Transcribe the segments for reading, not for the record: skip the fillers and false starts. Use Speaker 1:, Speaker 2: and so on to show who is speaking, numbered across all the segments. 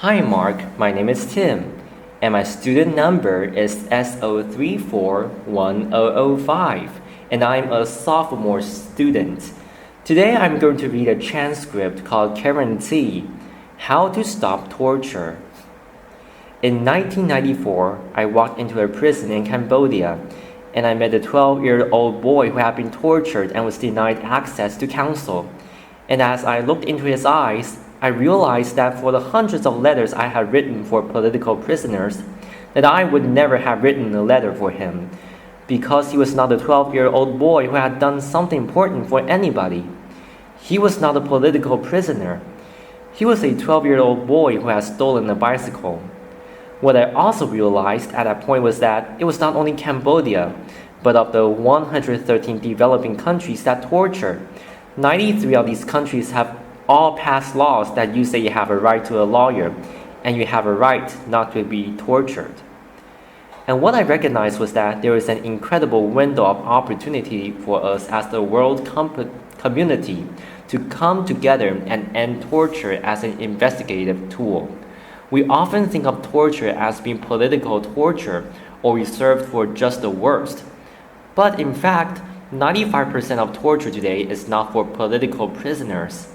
Speaker 1: Hi Mark, my name is Tim, and my student number is SO341005, and I'm a sophomore student. Today I'm going to read a transcript called Guarantee: How to Stop Torture. In 1994, I walked into a prison in Cambodia, and I met a 12-year-old boy who had been tortured and was denied access to counsel. And as I looked into his eyes, I realized that for the hundreds of letters I had written for political prisoners, that I would never have written a letter for him, because he was not a 12-year-old boy who had done something important for anybody. He was not a political prisoner. He was a 12-year-old boy who had stolen a bicycle. What I also realized at that point was that it was not only Cambodia, but of the 113 developing countries that torture, 93 of these countries have all passed laws that you say you have a right to a lawyer and you have a right not to be tortured. And what I recognized was that there is an incredible window of opportunity for us as the world community to come together and end torture as an investigative tool. We often think of torture as being political torture or reserved for just the worst. But in fact, 95% of torture today is not for political prisoners.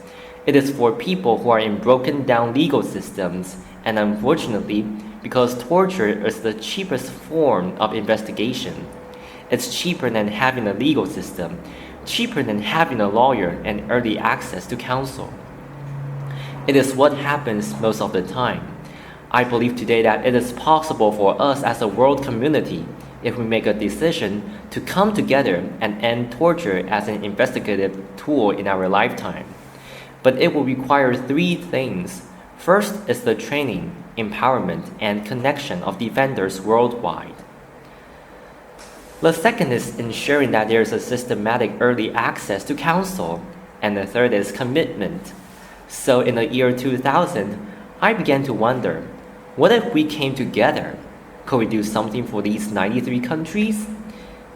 Speaker 1: It is for people who are in broken down legal systems, and unfortunately, because torture is the cheapest form of investigation, it's cheaper than having a legal system, cheaper than having a lawyer and early access to counsel. It is what happens most of the time. I believe today that it is possible for us as a world community, if we make a decision, to come together and end torture as an investigative tool in our lifetime. But it will require three things. First is the training, empowerment, and connection of defenders worldwide. The second is ensuring that there is a systematic early access to counsel. And the third is commitment. So in the year 2000, I began to wonder, what if we came together? Could we do something for these 93 countries?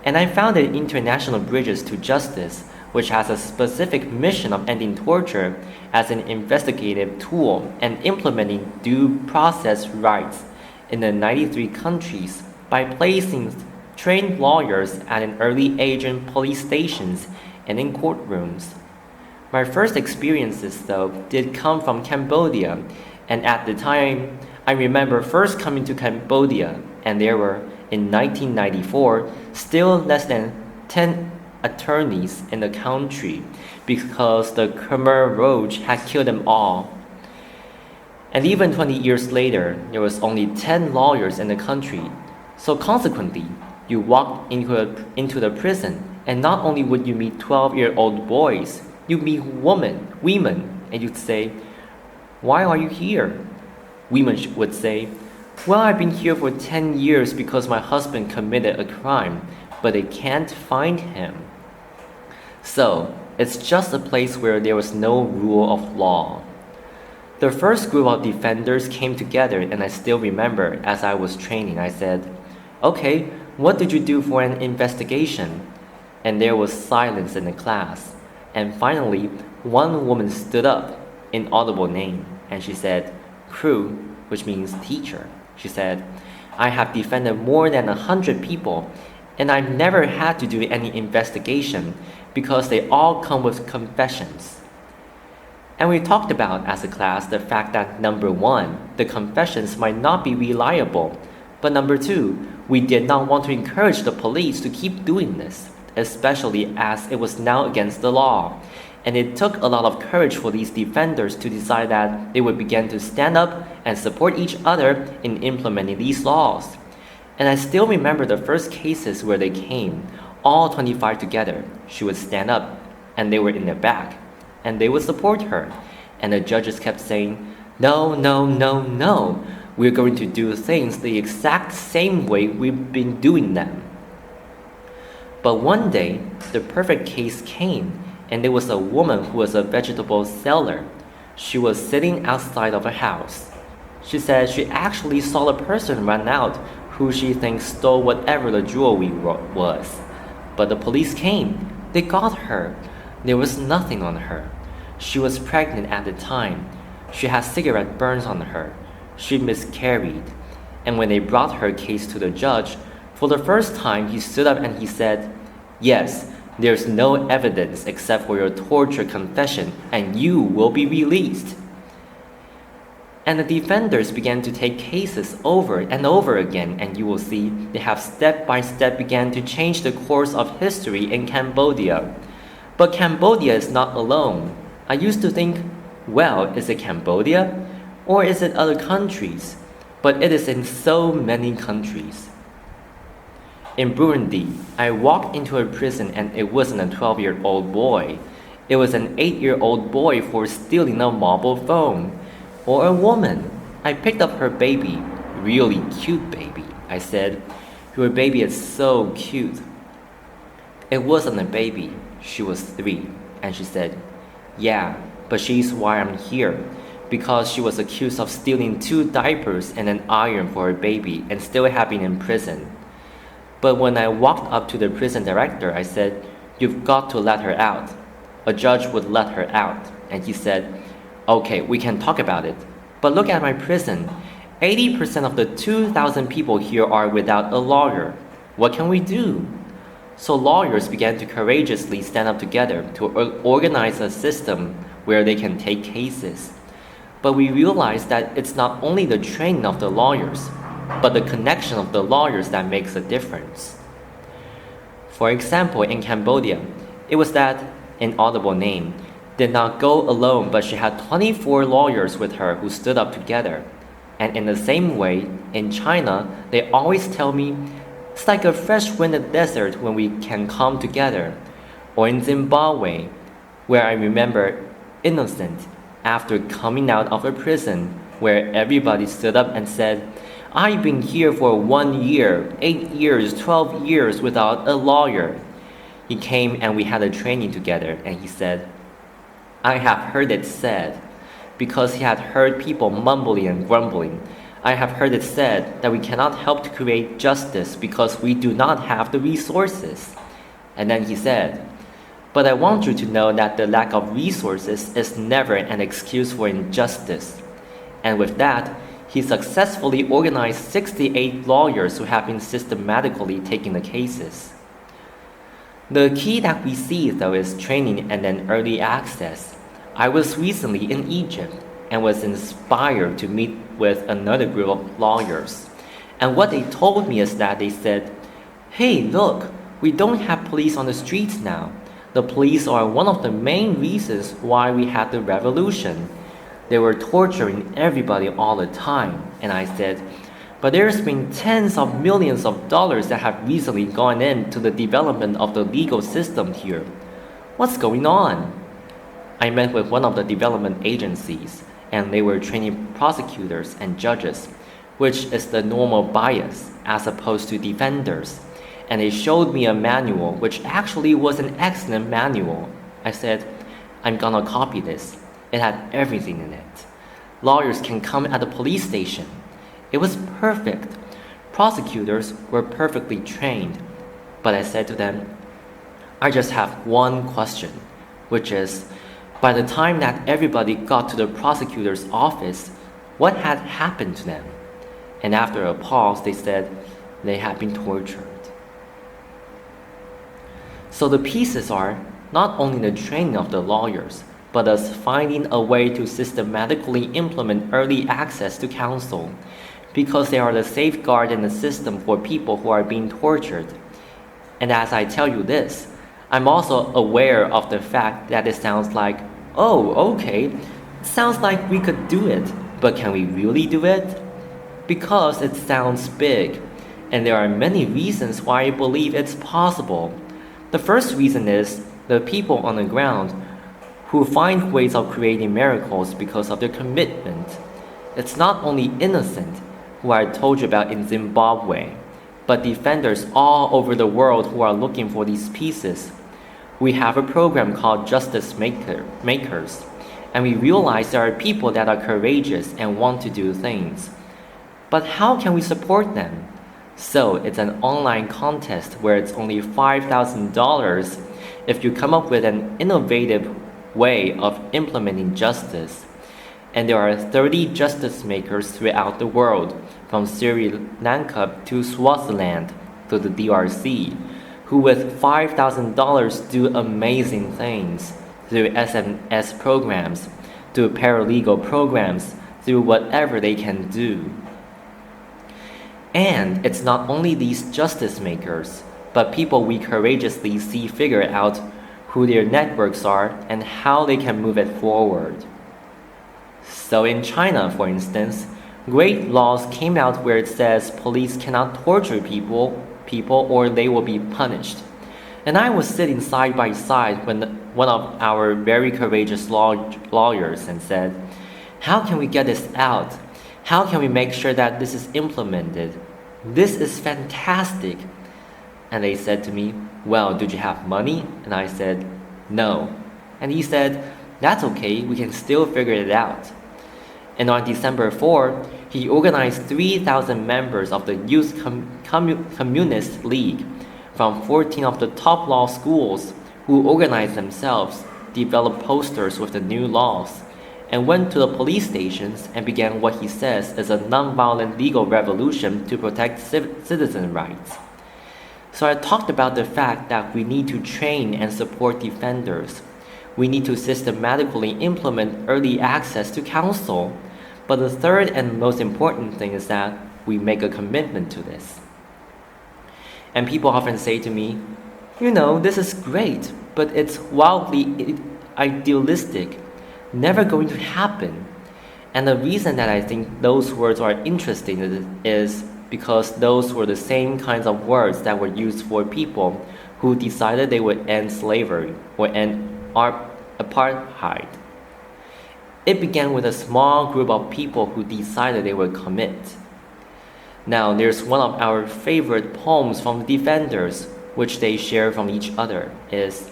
Speaker 1: And I founded International Bridges to Justice, which has a specific mission of ending torture as an investigative tool and implementing due process rights in the 93 countries by placing trained lawyers at an early age in police stations and in courtrooms. My first experiences, though, did come from Cambodia, and at the time, I remember first coming to Cambodia, and there were, in 1994, still less than 10 attorneys in the country because the Khmer Rouge had killed them all. And even 20 years later, there was only 10 lawyers in the country. So consequently, you walk into the prison, and not only would you meet 12-year-old boys, you meet women, and you'd say, "Why are you here?" Women would say, "Well, I've been here for 10 years because my husband committed a crime, but they can't find him." So, it's just a place where there was no rule of law. The first group of defenders came together, and I still remember as I was training, I said, "Okay, what did you do for an investigation?" And there was silence in the class. And finally, one woman stood up, inaudible name, and she said, "Crew," which means teacher. She said, "I have defended more than 100 people, and I've never had to do any investigation because they all come with confessions." And we talked about as a class the fact that number one, the confessions might not be reliable, but number two, we did not want to encourage the police to keep doing this, especially as it was now against the law. And it took a lot of courage for these defenders to decide that they would begin to stand up and support each other in implementing these laws. And I still remember the first cases where they came, all 25 together. She would stand up, and they were in the back, and they would support her. And the judges kept saying, "No, no, no, no. We're going to do things the exact same way we've been doing them." But one day, the perfect case came, and there was a woman who was a vegetable seller. She was sitting outside of a house. She said she actually saw a person run out who she thinks stole whatever the jewelry was. But the police came. They got her. There was nothing on her. She was pregnant at the time. She had cigarette burns on her. She miscarried. And when they brought her case to the judge, for the first time he stood up and he said, "Yes, there's no evidence except for your torture confession, and you will be released." And the defenders began to take cases over and over again, and you will see they have step by step began to change the course of history in Cambodia. But Cambodia is not alone. I used to think, well, is it Cambodia? Or is it other countries? But it is in so many countries. In Burundi, I walked into a prison and it wasn't a 12-year-old boy. It was an 8-year-old boy for stealing a mobile phone. Or a woman. I picked up her baby. Really cute baby. I said, "Your baby is so cute." It wasn't a baby. She was 3. And she said, "Yeah, but she's why I'm here. Because she was accused of stealing 2 diapers and an iron for her baby and still have been in prison." But when I walked up to the prison director, I said, "You've got to let her out." A judge would let her out. And he said, "Okay, we can talk about it. But look at my prison. 80% of the 2,000 people here are without a lawyer. What can we do?" So lawyers began to courageously stand up together to organize a system where they can take cases. But we realized that it's not only the training of the lawyers, but the connection of the lawyers that makes a difference. For example, in Cambodia, it was that Inaudible Name did not go alone, but she had 24 lawyers with her who stood up together. And in the same way, in China, they always tell me, it's like a fresh wind in the desert when we can come together. Or in Zimbabwe, where I remember Innocent, after coming out of a prison, where everybody stood up and said, "I've been here for 1 year, 8 years, 12 years without a lawyer." He came and we had a training together, and he said, "I have heard it said," because he had heard people mumbling and grumbling. "I have heard it said that we cannot help to create justice because we do not have the resources." And then he said, "But I want you to know that the lack of resources is never an excuse for injustice." And with that, he successfully organized 68 lawyers who have been systematically taking the cases. The key that we see, though, is training and then early access. I was recently in Egypt and was inspired to meet with another group of lawyers. And what they told me is that they said, "Hey, look, we don't have police on the streets now. The police are one of the main reasons why we had the revolution. They were torturing everybody all the time." And I said, "But there's been tens of millions of dollars that have recently gone into the development of the legal system here. What's going on?" I met with one of the development agencies, and they were training prosecutors and judges, which is the normal bias, as opposed to defenders. And they showed me a manual, which actually was an excellent manual. I said, "I'm gonna copy this." It had everything in it. Lawyers can come at the police station. It was perfect. Prosecutors were perfectly trained. But I said to them, "I just have one question, which is, by the time that everybody got to the prosecutor's office, what had happened to them?" And after a pause, they said they had been tortured. So the pieces are not only the training of the lawyers, but us finding a way to systematically implement early access to counsel, because they are the safeguard in the system for people who are being tortured. And as I tell you this, I'm also aware of the fact that it sounds like, "Oh, okay, it sounds like we could do it, but can we really do it?" Because it sounds big, and there are many reasons why I believe it's possible. The first reason is the people on the ground who find ways of creating miracles because of their commitment. It's not only Innocent, who I told you about in Zimbabwe, but defenders all over the world who are looking for these pieces. We have a program called Justice Makers, and we realize there are people that are courageous and want to do things. But how can we support them? So it's an online contest where it's only $5,000 if you come up with an innovative way of implementing justice. And there are 30 justice makers throughout the world, from Sri Lanka to Swaziland to the DRC, who with $5,000 do amazing things through SMS programs, through paralegal programs, through whatever they can do. And it's not only these justice makers, but people we courageously see figure out who their networks are and how they can move it forward. So in China, for instance, great laws came out where it says police cannot torture people or they will be punished. And I was sitting side by side when one of our very courageous lawyers and said, how can we get this out? How can we make sure that this is implemented? This is fantastic. And they said to me, well, did you have money? And I said, no. And he said, that's okay, we can still figure it out. And on December 4, he organized 3,000 members of the Youth Communist League from 14 of the top law schools who organized themselves, developed posters with the new laws, and went to the police stations and began what he says is a nonviolent legal revolution to protect citizen rights. So I talked about the fact that we need to train and support defenders. We need to systematically implement early access to counsel. But the third and most important thing is that we make a commitment to this. And people often say to me, this is great, but it's wildly idealistic, never going to happen. And the reason that I think those words are interesting is because those were the same kinds of words that were used for people who decided they would end slavery or end apartheid. It began with a small group of people who decided they would commit. Now, there's one of our favorite poems from the Defenders, which they share from each other, is,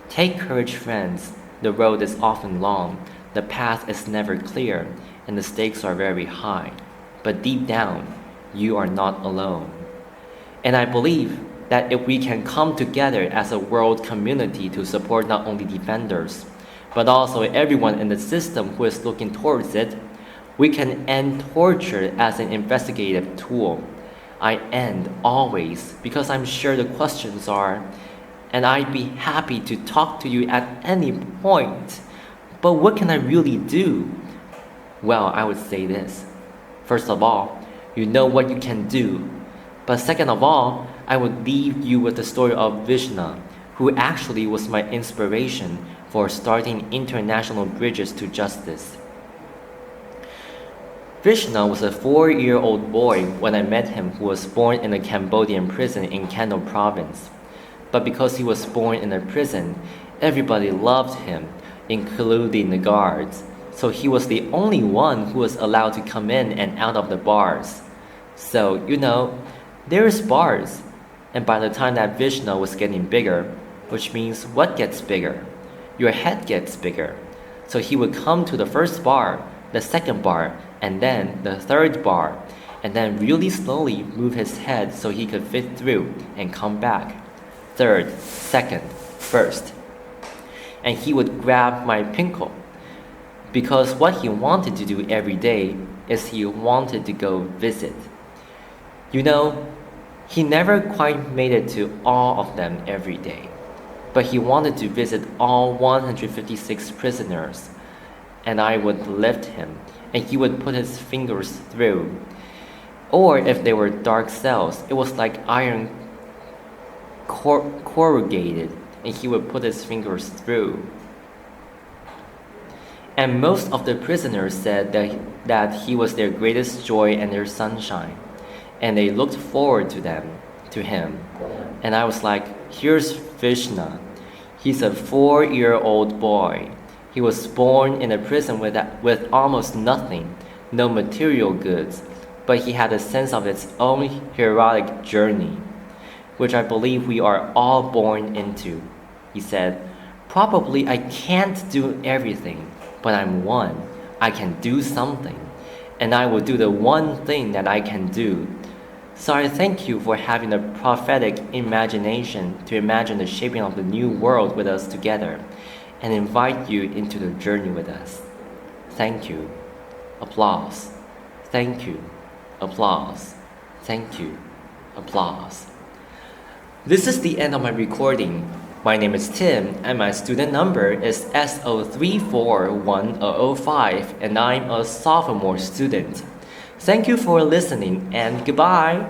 Speaker 1: take courage, friends, the road is often long, the path is never clear, and the stakes are very high. But deep down, you are not alone. And I believe that if we can come together as a world community to support not only defenders, but also everyone in the system who is looking towards it, we can end torture as an investigative tool. I end always because I'm sure the questions are, and I'd be happy to talk to you at any point. But what can I really do? Well, I would say this. First of all, you know what you can do. But second of all, I would leave you with the story of Vishna, who actually was my inspiration for starting International Bridges to Justice. Vishna was a 4-year-old boy when I met him who was born in a Cambodian prison in Kano province. But because he was born in a prison, everybody loved him, including the guards. So he was the only one who was allowed to come in and out of the bars. So, there's bars. And by the time that Vishna was getting bigger, which means what gets bigger? Your head gets bigger. So he would come to the first bar, the second bar, and then the third bar, and then really slowly move his head so he could fit through and come back. Third, second, first. And he would grab my pinkle, because what he wanted to do every day is he wanted to go visit. He never quite made it to all of them every day, but he wanted to visit all 156 prisoners, and I would lift him, and he would put his fingers through. Or if they were dark cells, it was like iron corrugated, and he would put his fingers through. And most of the prisoners said that he was their greatest joy and their sunshine, and they looked forward to him. And I was like, here's Vishna. He's a 4-year-old boy. He was born in a prison with almost nothing, no material goods, but he had a sense of its own heroic journey, which I believe we are all born into. He said, probably I can't do everything, but I'm one. I can do something, and I will do the one thing that I can do. So I thank you for having a prophetic imagination to imagine the shaping of the new world with us together, and invite you into the journey with us. Thank you. Applause. Thank you. Applause. Thank you. Applause. This is the end of my recording. My name is Tim and my student number is S0341005 and I'm a sophomore student. Thank you for listening and goodbye.